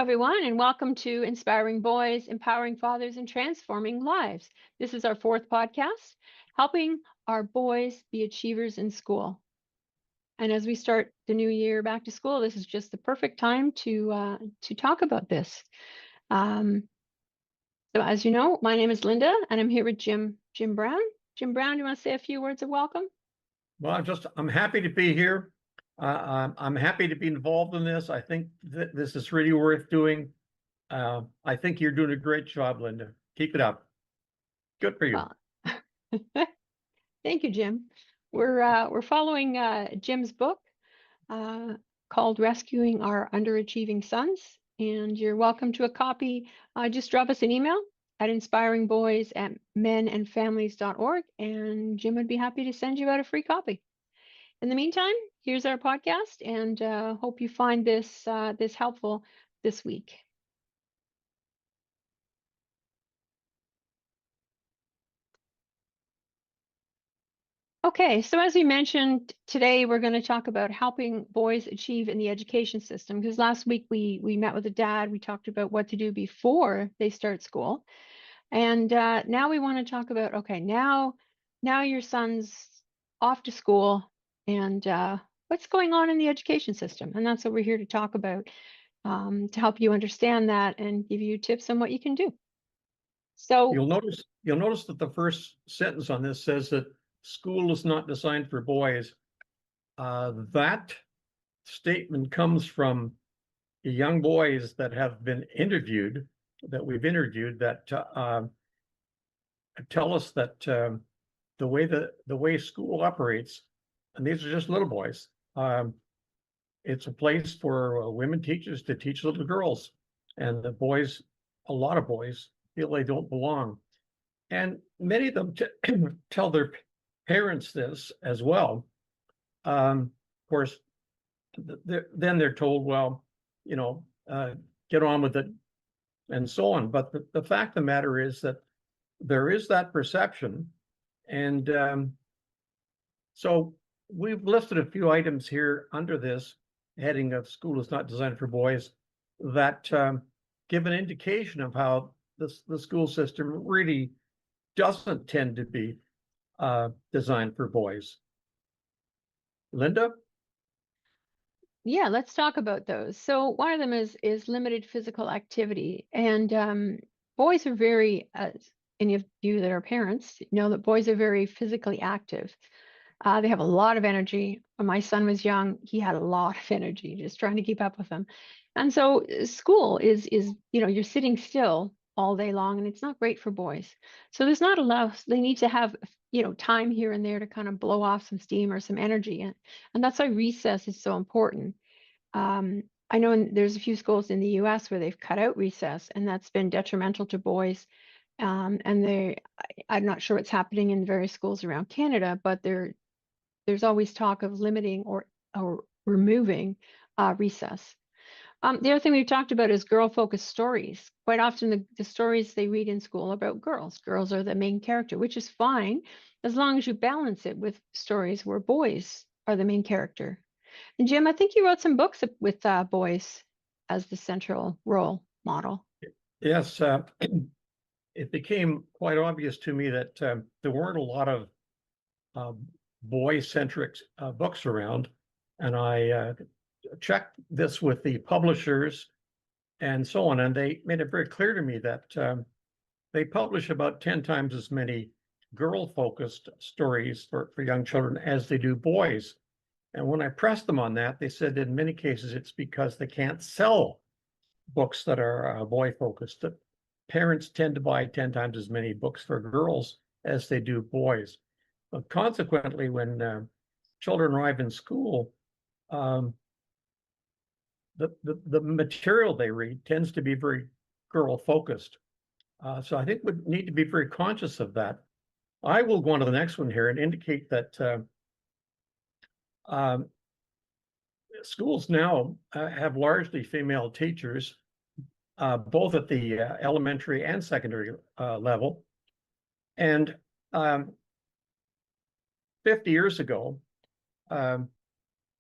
everyone, and welcome to Inspiring Boys, Empowering Fathers, and Transforming Lives. This is our fourth podcast, helping our boys be achievers in school. And as we start the new year back to school, this is just the perfect time to talk about this. So as you know, my name is Lynda, and I'm here with Jim Brown. Jim Brown, do you want to say a few words of welcome? Well, I'm happy to be here. I'm happy to be involved in this. I think that this is really worth doing. I think you're doing a great job, Lynda. Keep it up. Good for you. Well, thank you, Jim. We're following Jim's book called Rescuing Our Underachieving Sons, and you're welcome to a copy. Just drop us an email at inspiringboys@menandfamilies.org, and Jim would be happy to send you out a free copy. In the meantime, here's our podcast, and hope you find this helpful this week. Okay, so as we mentioned, today we're going to talk about helping boys achieve in the education system, because last week we met with a dad. We talked about what to do before they start school, and now we want to talk about, okay, now your son's off to school, and what's going on in the education system, and that's what we're here to talk about, to help you understand that and give you tips on what you can do. So You'll notice that the first sentence on this says that school is not designed for boys. That statement comes from young boys that have been interviewed, that we've interviewed, that tell us that the way school operates, and these are just little boys, it's a place for women teachers to teach little girls, and the boys, a lot of boys, feel they don't belong, and many of them tell their parents this as well. Of course, then they're told, well, get on with it, and so on. But the fact of the matter is that there is that perception, and so we've listed a few items here under this heading of school is not designed for boys that give an indication of how the school system really doesn't tend to be designed for boys. Lynda? yeah, let's talk about those. So one of them is limited physical activity, and boys are very, any of you that are parents know that boys are very physically active. They have a lot of energy. When my son was young, he had a lot of energy just trying to keep up with them. And so school is you're sitting still all day long, and it's not great for boys. So there's not enough. They need to have time here and there to kind of blow off some steam or some energy, and that's why recess is so important. I know there's a few schools in the U.S. where they've cut out recess, and that's been detrimental to boys. And I'm not sure what's happening in various schools around Canada, but there's always talk of limiting or removing recess. The other thing we've talked about is girl-focused stories. Quite often the stories they read in school are about girls. Girls are the main character, which is fine as long as you balance it with stories where boys are the main character. And Jim, I think you wrote some books with boys as the central role model. Yes, it became quite obvious to me that there weren't a lot of boy-centric books around, and I checked this with the publishers and so on, and they made it very clear to me that they publish about 10 times as many girl-focused stories for young children as they do boys. And when I pressed them on that, they said that in many cases it's because they can't sell books that are boy-focused. That parents tend to buy 10 times as many books for girls as they do boys. But consequently, when children arrive in school, the material they read tends to be very girl-focused. So I think we need to be very conscious of that. I will go on to the next one here and indicate that schools now have largely female teachers, both at the elementary and secondary level. And 50 years ago, about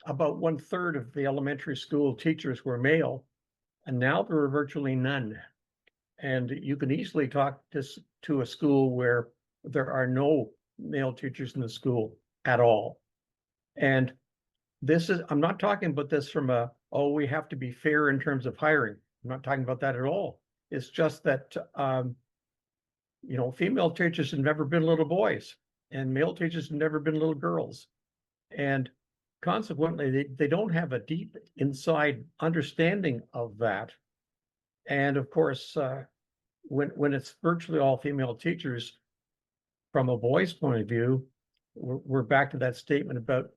1/3 of the elementary school teachers were male, and now there are virtually none. And you can easily talk to a school where there are no male teachers in the school at all. And I'm not talking about this from we have to be fair in terms of hiring. I'm not talking about that at all. It's just that, female teachers have never been little boys and male teachers have never been little girls. And consequently, they don't have a deep inside understanding of that. And of course, when it's virtually all female teachers, from a boy's point of view, we're back to that statement about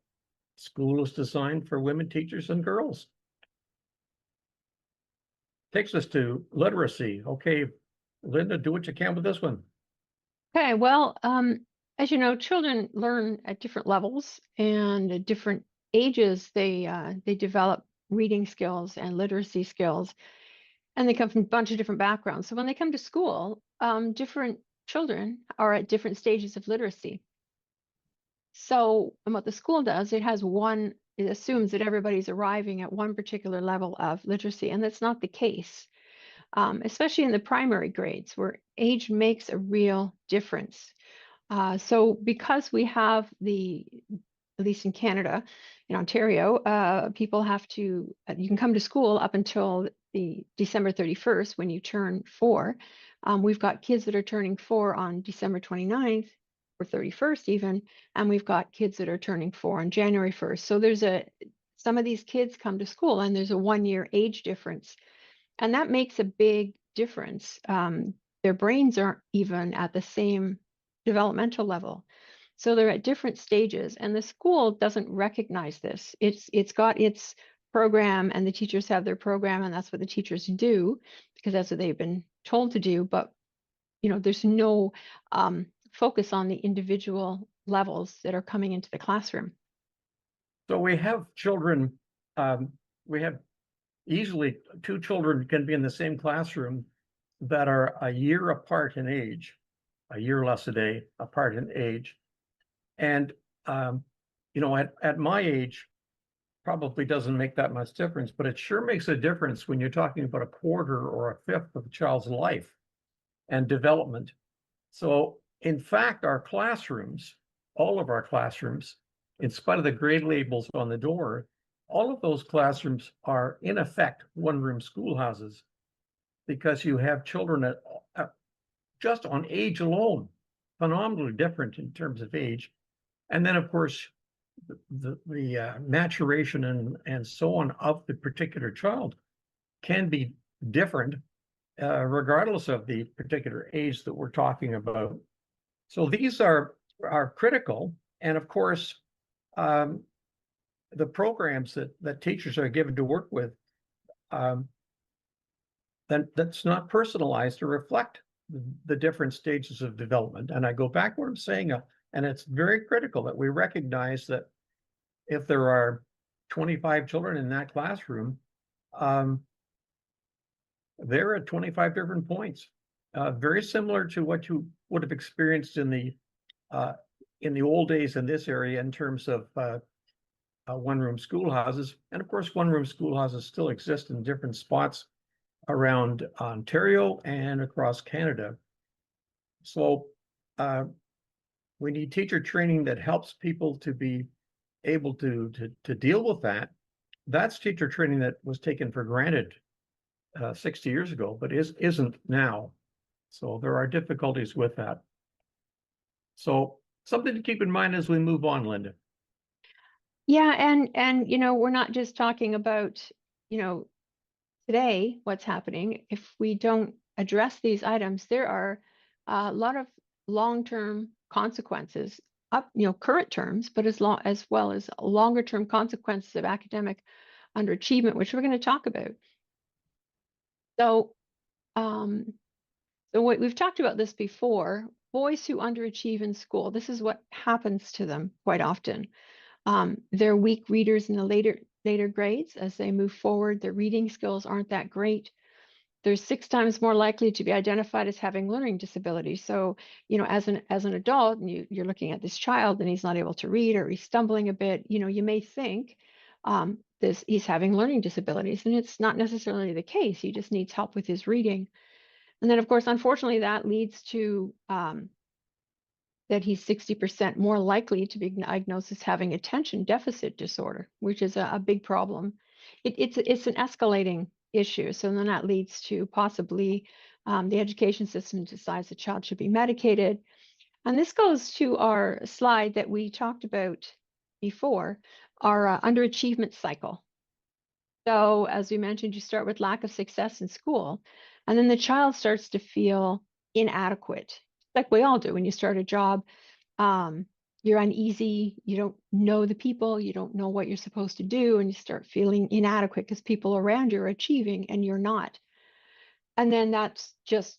school is designed for women teachers and girls. Takes us to literacy. Okay, Lynda, do what you can with this one. Okay, well, as you know, children learn at different levels and at different ages. They develop reading skills and literacy skills, and they come from a bunch of different backgrounds. So when they come to school, different children are at different stages of literacy. So and what the school does, it assumes that everybody's arriving at one particular level of literacy, and that's not the case. Especially in the primary grades where age makes a real difference. So because we have at least in Canada, in Ontario, people have to, you can come to school up until the December 31st when you turn 4. We've got kids that are turning 4 on December 29th or 31st even, and we've got kids that are turning 4 on January 1st. So some of these kids come to school and there's a 1-year age difference. And that makes a big difference. Their brains aren't even at the same developmental level. So they're at different stages, and the school doesn't recognize this. It's got its program, and the teachers have their program, and that's what the teachers do because that's what they've been told to do. But there's no focus on the individual levels that are coming into the classroom. So we have children, we have easily 2 children can be in the same classroom that are a year apart in age, a year less a day apart in age. And, at my age, probably doesn't make that much difference, but it sure makes a difference when you're talking about a quarter or a fifth of a child's life and development. So, in fact, our classrooms, all of our classrooms, in spite of the grade labels on the door, all of those classrooms are in effect one-room schoolhouses because you have children just on age alone, phenomenally different in terms of age. And then, of course, the maturation and so on of the particular child can be different regardless of the particular age that we're talking about. So these are critical. And of course, the programs that teachers are given to work with, that's not personalized to reflect the different stages of development. And I go back to what I'm saying, and it's very critical that we recognize that if there are 25 children in that classroom, they're at 25 different points, very similar to what you would have experienced in the old days in this area in terms of one-room schoolhouses. And of course, one-room schoolhouses still exist in different spots around Ontario and across Canada. So we need teacher training that helps people to be able to deal with that. That's teacher training that was taken for granted 60 years ago, but isn't now. So there are difficulties with that. So something to keep in mind as we move on, Lynda. Yeah, and we're not just talking about, today what's happening. If we don't address these items, there are a lot of long-term consequences, current terms, but as well as longer-term consequences of academic underachievement, which we're going to talk about. So, we've talked about this before. Boys who underachieve in school, this is what happens to them quite often. They're weak readers in the later grades. As they move forward, their reading skills aren't that great. They're 6 times more likely to be identified as having learning disabilities. So, as an adult, and you're looking at this child and he's not able to read or he's stumbling a bit, you may think he's having learning disabilities, and it's not necessarily the case. He just needs help with his reading. And then, of course, unfortunately, that leads to that he's 60% more likely to be diagnosed as having attention deficit disorder, which is a big problem. It's an escalating issue. So then that leads to possibly the education system decides the child should be medicated. And this goes to our slide that we talked about before, our underachievement cycle. So as we mentioned, you start with lack of success in school, and then the child starts to feel inadequate, like we all do when you start a job. You're uneasy, you don't know the people, you don't know what you're supposed to do, and you start feeling inadequate because people around you are achieving and you're not. And then that's just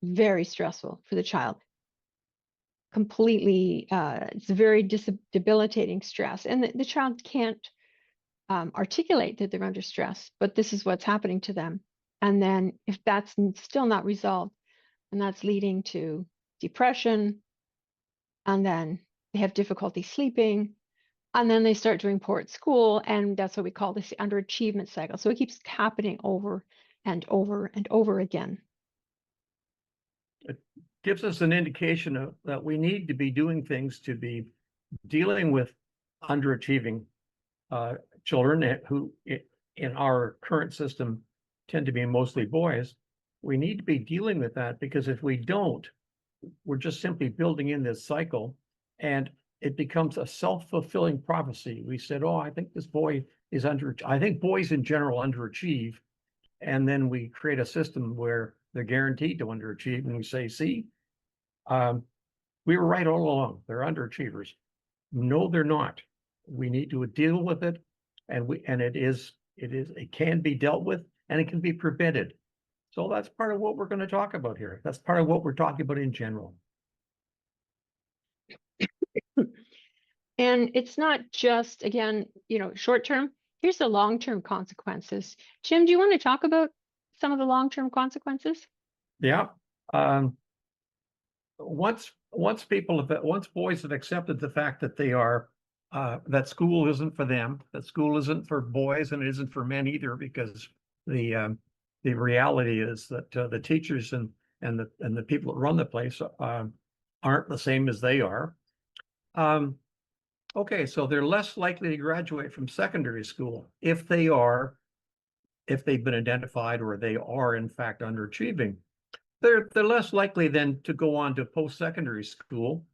very stressful for the child. Completely, it's a very debilitating stress. And the child can't articulate that they're under stress, but this is what's happening to them. And then if that's still not resolved, and that's leading to depression, and then they have difficulty sleeping, and then they start doing poor at school, and that's what we call this underachievement cycle. So it keeps happening over and over and over again. It gives us an indication of that we need to be doing things to be dealing with underachieving children who in our current system tend to be mostly boys. We need to be dealing with that, because if we don't, we're just simply building in this cycle, and it becomes a self-fulfilling prophecy. We said, oh, I think this boy is I think boys in general underachieve. And then we create a system where they're guaranteed to underachieve. And we say, see, we were right all along. They're underachievers. No, they're not. We need to deal with it. And it can be dealt with, and it can be prevented. So that's part of what we're going to talk about here. That's part of what we're talking about in general. And it's not just, again, short term. Here's the long-term consequences. Jim, do you want to talk about some of the long-term consequences? Yeah. Once boys have accepted the fact that that school isn't for them, that school isn't for boys, and it isn't for men either, because the reality is that the teachers and the people that run the place aren't the same as they are. Okay, so they're less likely to graduate from secondary school if they've been identified or they are in fact underachieving. They're less likely then to go on to post-secondary school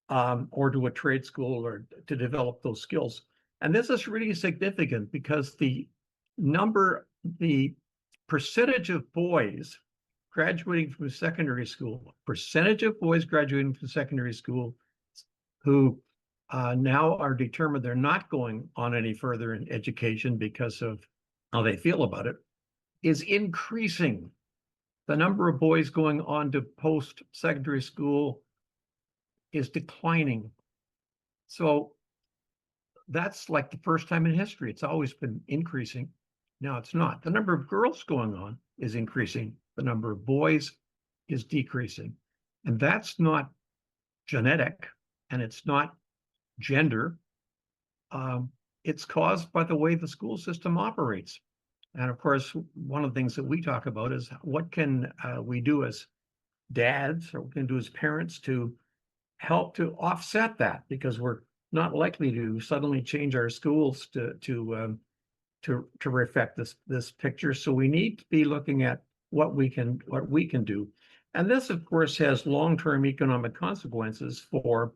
or to a trade school or to develop those skills. And this is really significant because the percentage of boys graduating from secondary school who now are determined they're not going on any further in education because of how they feel about it is increasing. The number of boys going on to post-secondary school is declining. So that's like the first time in history. It's always been increasing. Now it's not. The number of girls going on is increasing. The number of boys is decreasing. And that's not genetic, and it's not gender. It's caused by the way the school system operates. And of course, one of the things that we talk about is what can we do as dads, or what can we do as parents to help to offset that, because we're not likely to suddenly change our schools to reflect this picture. So we need to be looking at what we can do. And this, of course, has long-term economic consequences for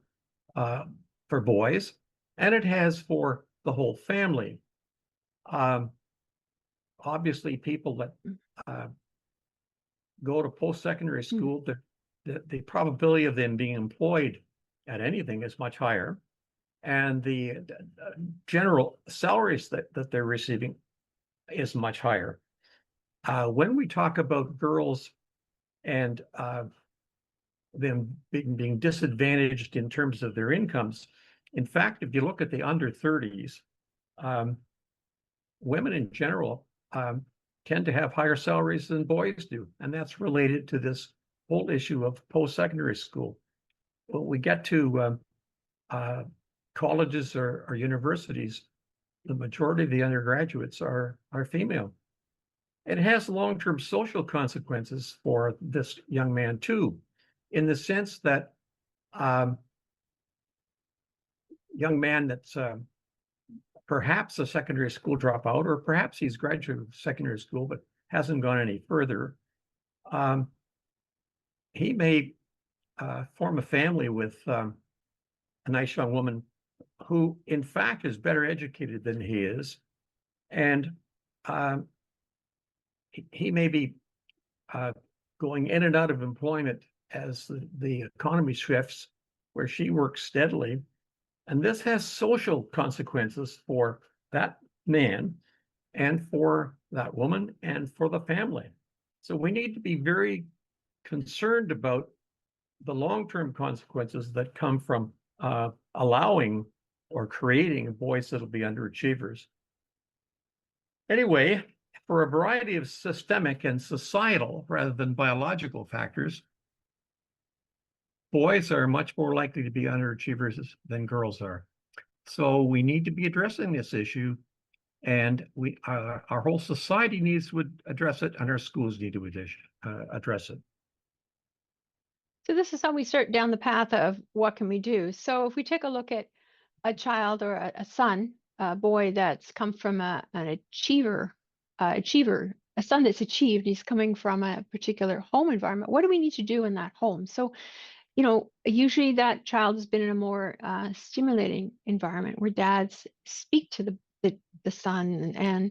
boys, and it has for the whole family. Obviously, people that go to post-secondary school, the probability of them being employed at anything is much higher, and the general salaries that they're receiving is much higher. When we talk about girls and them being disadvantaged in terms of their incomes, in fact, if you look at the under 30s, women in general tend to have higher salaries than boys do. And that's related to this whole issue of post-secondary school. When we get to colleges or universities, the majority of the undergraduates are female. It has long-term social consequences for this young man too, in the sense that young man that's perhaps a secondary school dropout, or perhaps he's graduated secondary school but hasn't gone any further. He may form a family with a nice young woman who, in fact, is better educated than he is, and he may be going in and out of employment as the economy shifts, where she works steadily. And this has social consequences for that man and for that woman and for the family. So we need to be very concerned about the long-term consequences that come from allowing or creating boys that'll be underachievers. Anyway, for a variety of systemic and societal rather than biological factors, boys are much more likely to be underachievers than girls are. So we need to be addressing this issue, and our whole society needs to address it, and our schools need to address it. So this is how we start down the path of what can we do. So if we take a look at a child or a son, a boy that's come from an achiever, a son that's achieved, he's coming from a particular home environment. What do we need to do in that home? So, usually that child has been in a more stimulating environment where dads speak to the son and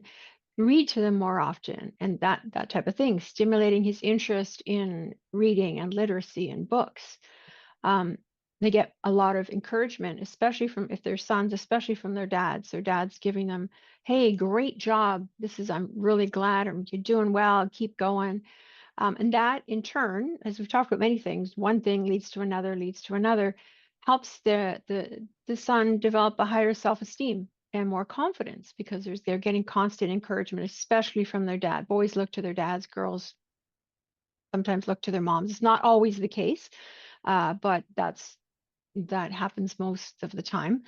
read to them more often, and that type of thing, stimulating his interest in reading and literacy and books. They get a lot of encouragement, especially if they're sons, especially from their dads. Their dads giving them, "Hey, great job. I'm really glad, you're doing well. Keep going." And that in turn, as we've talked about many things, one thing leads to another, helps the son develop a higher self-esteem and more confidence because they're getting constant encouragement, especially from their dad. Boys look to their dads, girls sometimes look to their moms. It's not always the case, but that happens most of the time.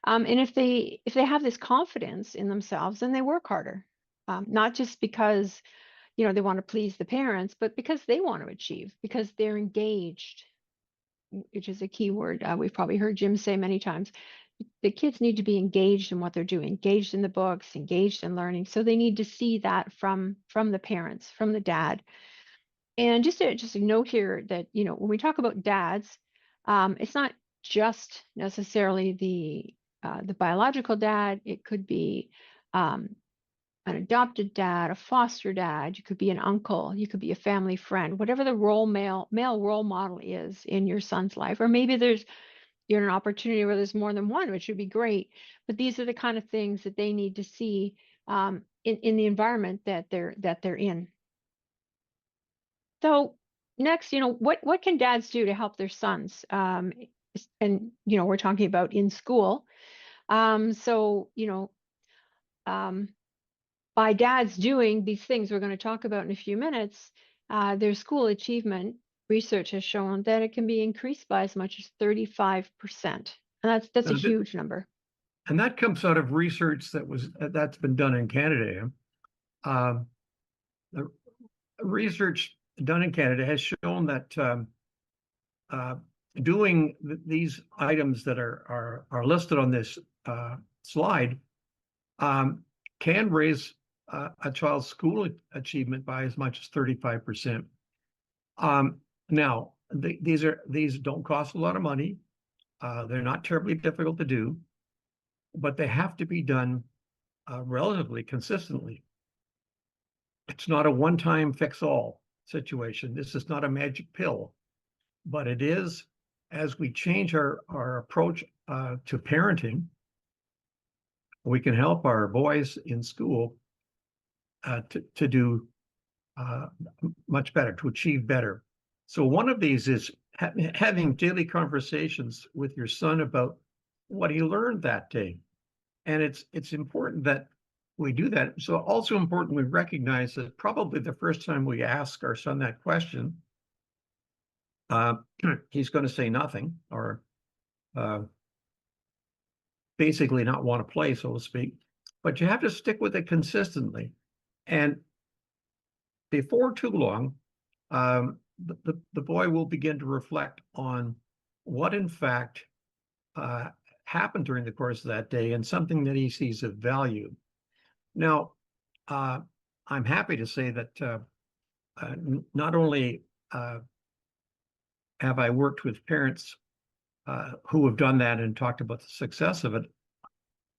And if they have this confidence in themselves, then they work harder, not just because they want to please the parents, but because they want to achieve, because they're engaged, which is a key word we've probably heard Jim say many times. The kids need to be engaged in what they're doing, engaged in the books, engaged in learning. So they need to see that from the parents, from the dad. And just a note here that when we talk about dads, it's not just necessarily the biological dad. It could be an adopted dad, a foster dad. You could be an uncle. You could be a family friend. Whatever the male role model is in your son's life, or maybe you're in an opportunity where there's more than one, which would be great. But these are the kind of things that they need to see in the environment that they're in. So next, what can dads do to help their sons? And we're talking about in school. So by dads doing these things we're going to talk about in a few minutes, their school achievement research has shown that it can be increased by as much as 35%. And that's a huge number. And that comes out of research that's been done in Canada. The research done in Canada has shown that doing these items that are listed on this slide can raise a child's school achievement by as much as 35%. Now, these don't cost a lot of money. They're not terribly difficult to do, but they have to be done relatively consistently. It's not a one-time fix-all situation. This is not a magic pill, but it is, as we change our approach to parenting, we can help our boys in school to do much better, to achieve better. So one of these is having daily conversations with your son about what he learned that day. And it's important that we do that. So also important we recognize that probably the first time we ask our son that question, he's going to say nothing or basically not want to play, so to speak. but you have to stick with it consistently. And before too long, the boy will begin to reflect on what in fact happened during the course of that day and something that he sees of value. Now, I'm happy to say that not only have I worked with parents who have done that and talked about the success of it,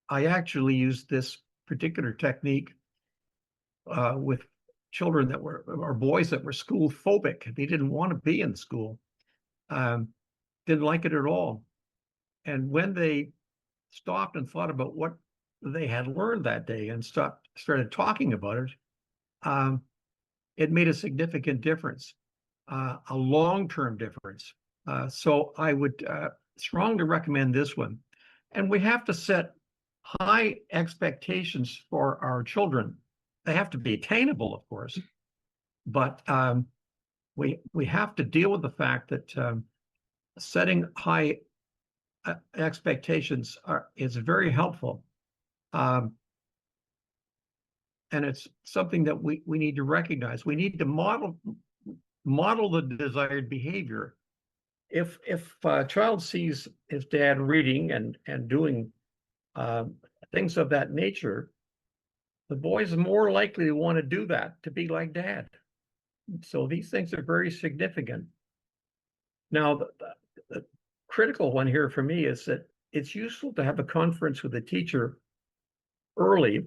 I actually used this particular technique with children that were, or boys that were school phobic. They didn't want to be in school, didn't like it at all. And when they stopped and thought about what they had learned that day and started talking about it, it made a significant difference, a long-term difference. So I would strongly recommend this one. And we have to set high expectations for our children. They have to be attainable, of course, but we have to deal with the fact that setting high expectations is very helpful. And it's something that we need to recognize. We need to model the desired behavior. If a child sees his dad reading and doing things of that nature, the boy's more likely to want to do that, to be like dad. So these things are very significant. Now, the critical one here for me is that it's useful to have a conference with a teacher early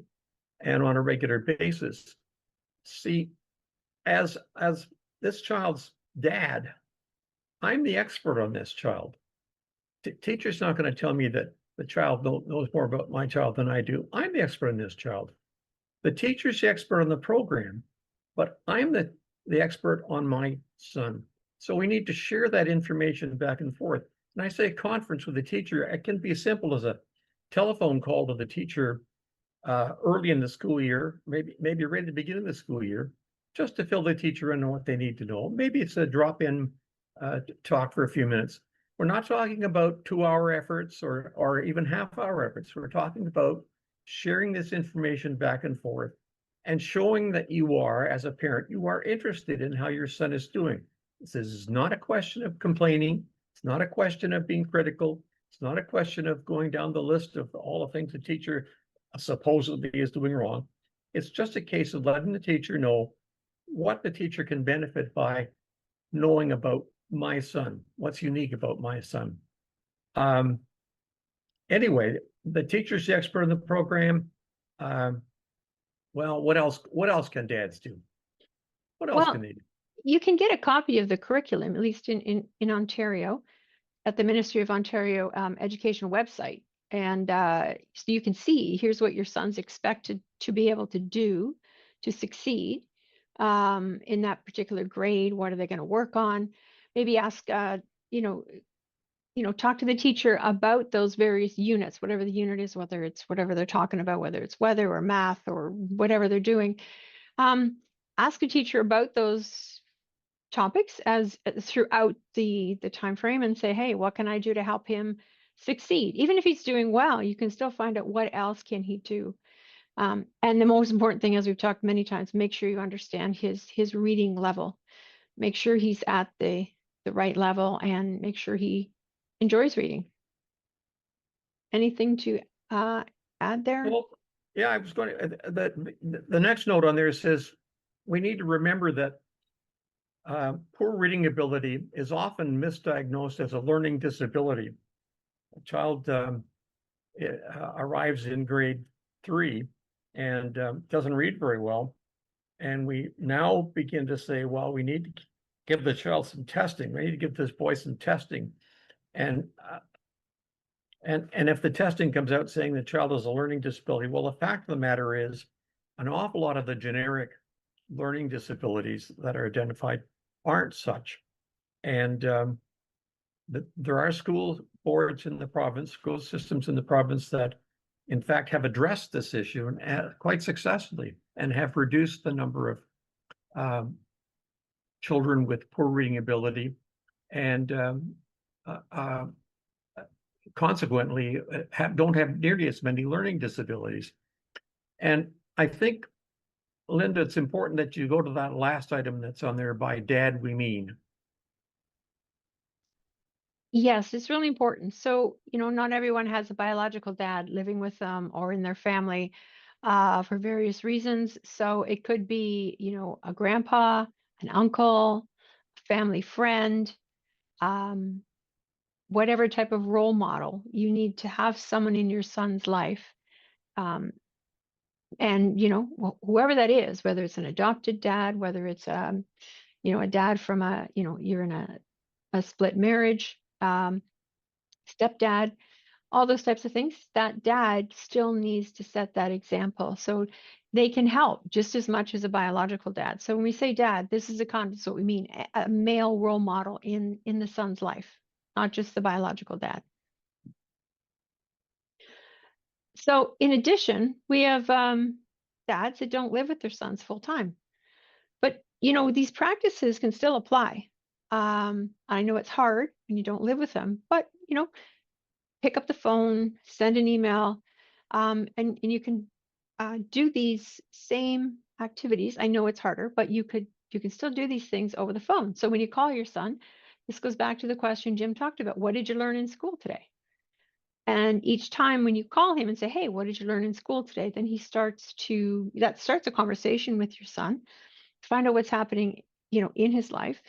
and on a regular basis. See, as this child's dad, I'm the expert on this child. Teacher's not going to tell me that the child knows more about my child than I do. I'm the expert on this child. The teacher's the expert on the program, but I'm the expert on my son. So we need to share that information back and forth. And I say conference with the teacher, it can be as simple as a telephone call to the teacher early in the school year, maybe right at the beginning of the school year, just to fill the teacher in on what they need to know. Maybe it's a drop-in talk for a few minutes. We're not talking about 2-hour efforts or even half-hour efforts. We're talking about sharing this information back and forth and showing that you are, as a parent, you are interested in how your son is doing. This is not a question of complaining. It's not a question of being critical. It's not a question of going down the list of all the things the teacher supposedly is doing wrong. It's just a case of letting the teacher know what the teacher can benefit by knowing about my son, what's unique about my son. Anyway, the teacher's the expert in the program. Well, what else can dads do? What else Well, can they do? you can get a copy of the curriculum, at least in Ontario, at the Ministry of Ontario Education website. And so you can see, here's what your son's expected to be able to do to succeed in that particular grade. What are they going to work on? Maybe ask, talk to the teacher about those various units, whatever the unit is, whether it's whatever they're talking about, whether it's weather or math or whatever they're doing. Ask a teacher about those topics as throughout the time frame and say, hey, what can I do to help him succeed? Even if he's doing well, you can still find out what else can he do. And the most important thing, as we've talked many times, make sure you understand his reading level. Make sure he's at the right level and make sure he enjoys reading. Anything to add there? Well, yeah, I was going to, the next note on there says, we need to remember that poor reading ability is often misdiagnosed as a learning disability. A child arrives in grade 3 and doesn't read very well. And we now begin to say, well, we need to give the child some testing. We need to give this boy some testing. And if the testing comes out saying the child has a learning disability, well, the fact of the matter is an awful lot of the generic learning disabilities that are identified aren't such. And there are school boards in the province, school systems in the province that in fact have addressed this issue and quite successfully and have reduced the number of children with poor reading ability and consequently don't have nearly as many learning disabilities. And I think, Lynda, it's important that you go to that last item that's on there, by dad we mean. Yes, it's really important. So, not everyone has a biological dad living with them or in their family for various reasons. So it could be, a grandpa, an uncle, family friend, um, whatever type of role model. You need to have someone in your son's life. Um, and, whoever that is, whether it's an adopted dad, whether it's, a dad from you're in a split marriage, stepdad, all those types of things, that dad still needs to set that example. So they can help just as much as a biological dad. So when we say dad, this is a context what we mean, a male role model in the son's life, not just the biological dad. So in addition, we have dads that don't live with their sons full time. But these practices can still apply. I know it's hard when you don't live with them, but pick up the phone, send an email, and you can do these same activities. I know it's harder, but you can still do these things over the phone. So when you call your son, this goes back to the question Jim talked about. What did you learn in school today? And each time when you call him and say, "Hey, what did you learn in school today?" Then that starts a conversation with your son, find out what's happening, in his life.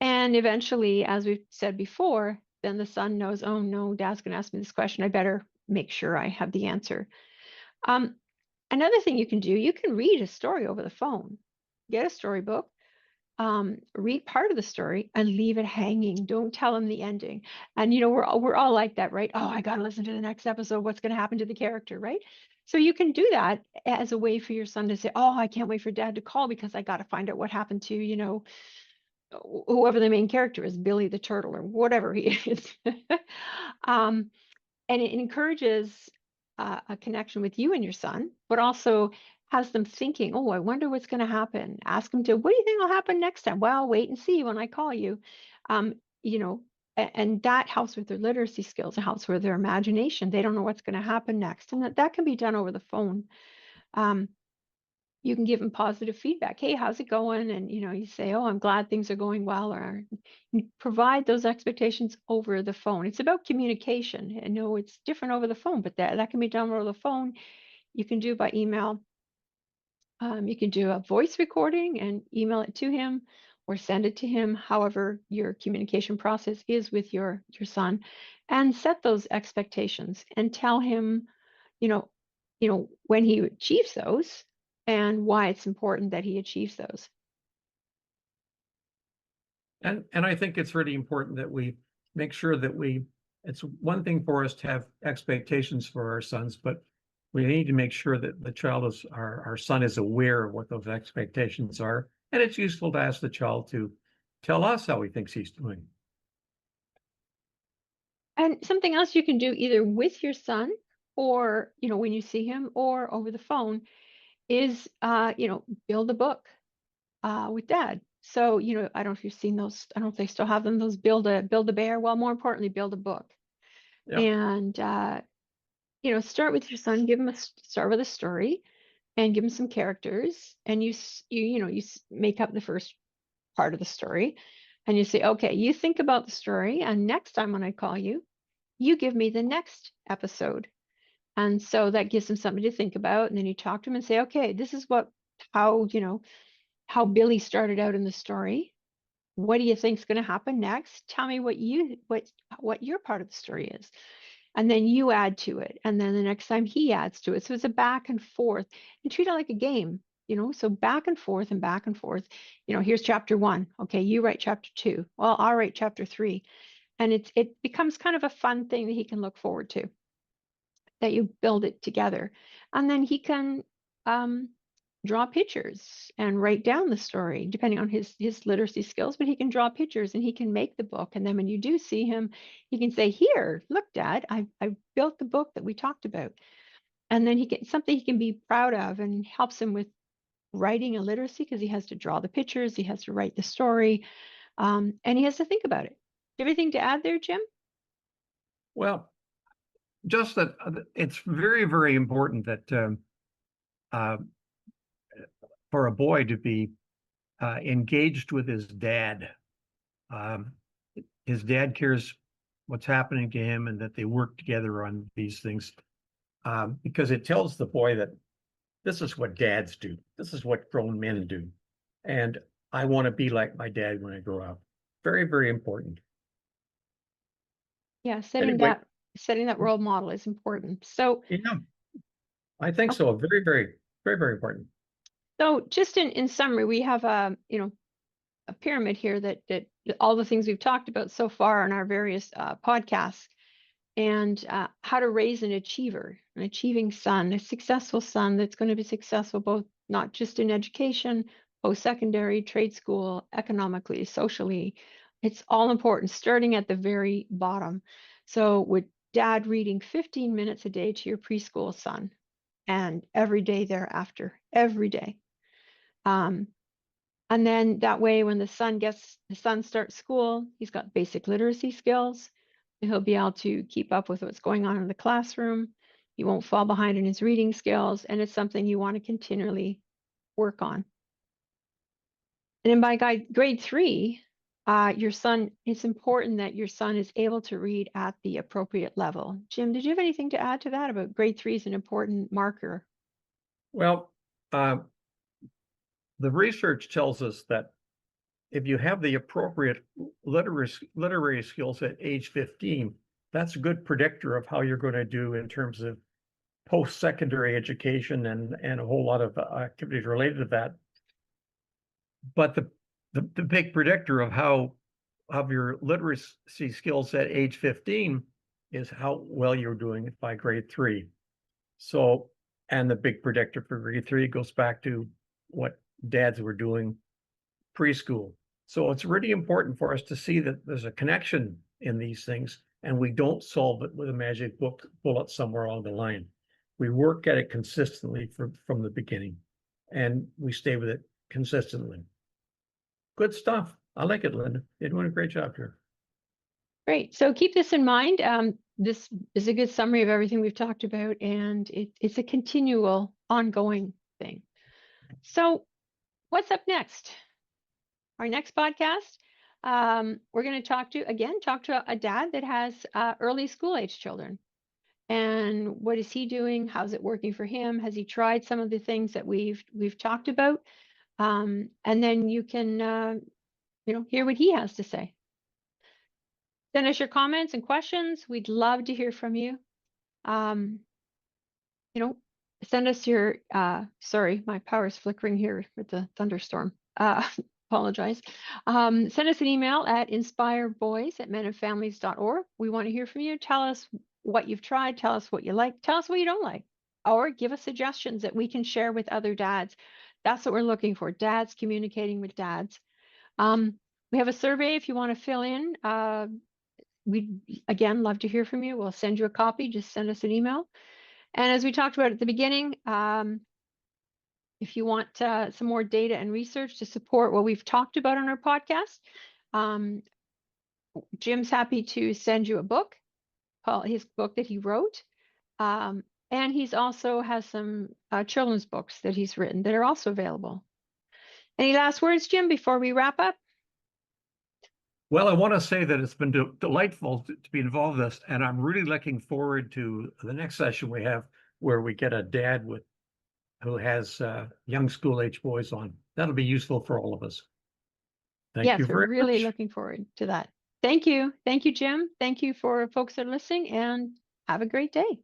And eventually, as we've said before, then the son knows, oh no, dad's going to ask me this question. I better make sure I have the answer. Um, Another thing you can do, you can read a story over the phone. Get a storybook, read part of the story and leave it hanging. Don't tell him the ending. And we're all like that, right? Oh, I got to listen to the next episode. What's going to happen to the character, right? So you can do that as a way for your son to say, "Oh, I can't wait for dad to call because I got to find out what happened to, whoever the main character is, Billy the turtle or whatever he is." um, and it encourages a connection with you and your son, but also has them thinking, "Oh, I wonder what's going to happen." Ask them to, "What do you think will happen next time?" "Well, wait and see when I call you." Um, you know, and that helps with their literacy skills. It helps with their imagination. They don't know what's going to happen next, and that can be done over the phone. Um, you can give them positive feedback. "Hey, how's it going?" And you say, "Oh, I'm glad things are going well," or you provide those expectations over the phone. It's about communication. I know it's different over the phone, but that can be done over the phone. You can do by email. You can do a voice recording and email it to him or send it to him, however your communication process is with your son, and set those expectations and tell him, you know, when he achieves those and why it's important that he achieves those. And I think it's really important that we make sure that it's one thing for us to have expectations for our sons, but we need to make sure that our son is aware of what those expectations are. And it's useful to ask the child to tell us how he thinks he's doing. And something else you can do either with your son or, when you see him or over the phone is, build a book with dad. So, I don't know if you've seen those. I don't know if they still have them. Those build a bear. Well, more importantly, build a book. Yeah. And start with your son. Start with a story, and give him some characters. And make up the first part of the story, and you say, "Okay, you think about the story, and next time when I call you, you give me the next episode." And so that gives him something to think about. And then you talk to him and say, "Okay, this is how Billy started out in the story. What do you think's going to happen next? Tell me what your part of the story is." And then you add to it. And then the next time he adds to it. So it's a back and forth. And treat it like a game, so back and forth and back and forth. Here's chapter 1. Okay, you write chapter 2. Well, I'll write chapter 3. And it becomes kind of a fun thing that he can look forward to, that you build it together. And then he can um, draw pictures and write down the story, depending on his literacy skills. But he can draw pictures and he can make the book. And then when you do see him, he can say, "Here, look, Dad, I built the book that we talked about." And then he gets something he can be proud of, and helps him with writing and literacy because he has to draw the pictures, he has to write the story, and he has to think about it. Everything to add there, Jim? Well, just that it's very, very important that uh, for a boy to be engaged with his dad. Um, his dad cares what's happening to him and that they work together on these things, because it tells the boy that this is what dads do. This is what grown men do. And I want to be like my dad when I grow up. Very, very important. Yeah, Anyway, setting that role model is important. So, yeah, I think oh, so. Very, very, very, very important. so just in summary, we have a, a pyramid here that all the things we've talked about so far in our various podcasts, and how to raise an achiever, an achieving son, a successful son that's going to be successful both not just in education, post-secondary, trade school, economically, socially. It's all important, starting at the very bottom. So with dad reading 15 minutes a day to your preschool son and every day thereafter, every day. Um, and then that way, when the son starts school, he's got basic literacy skills. He'll be able to keep up with what's going on in the classroom. He won't fall behind in his reading skills, and it's something you want to continually work on. And then by grade 3, it's important that your son is able to read at the appropriate level. Jim, did you have anything to add to that about grade 3 is an important marker? Well, uh, the research tells us that if you have the appropriate literary skills at age 15, that's a good predictor of how you're going to do in terms of post-secondary education and a whole lot of activities related to that. But the big predictor of how of your literacy skills at age 15 is how well you're doing it by grade 3. So, and the big predictor for grade 3 goes back to what dads were doing preschool. So it's really important for us to see that there's a connection in these things, and we don't solve it with a magic book bullet somewhere along the line. We work at it consistently from the beginning, and we stay with it consistently. Good stuff. I like it, Lynda. You're doing a great job here. Great. So keep this in mind. This is a good summary of everything we've talked about, and it's a continual, ongoing thing. So, what's up next? Our next podcast, we're going to talk to a dad that has early school age children. And what is he doing? How's it working for him? Has he tried some of the things that we've talked about? And then you can hear what he has to say. Send us your comments and questions. We'd love to hear from you. Um, you know, send us your, sorry, my power's flickering here with the thunderstorm. Apologize. Send us an email at inspireboys@menandfamilies.org. We want to hear from you. Tell us what you've tried. Tell us what you like. Tell us what you don't like. Or give us suggestions that we can share with other dads. That's what we're looking for. Dads communicating with dads. We have a survey if you want to fill in. We'd again love to hear from you. We'll send you a copy. Just send us an email. And as we talked about at the beginning, if you want some more data and research to support what we've talked about on our podcast, Jim's happy to send you a book, his book that he wrote. And he's also has some children's books that he's written that are also available. Any last words, Jim, before we wrap up? Well, I want to say that it's been delightful to be involved in this, and I'm really looking forward to the next session we have where we get a dad who has young school age boys on. That'll be useful for all of us. Thank you Yes, we're very really much. looking forward to that. Thank you. Thank you, Jim. Thank you for folks that are listening, and have a great day.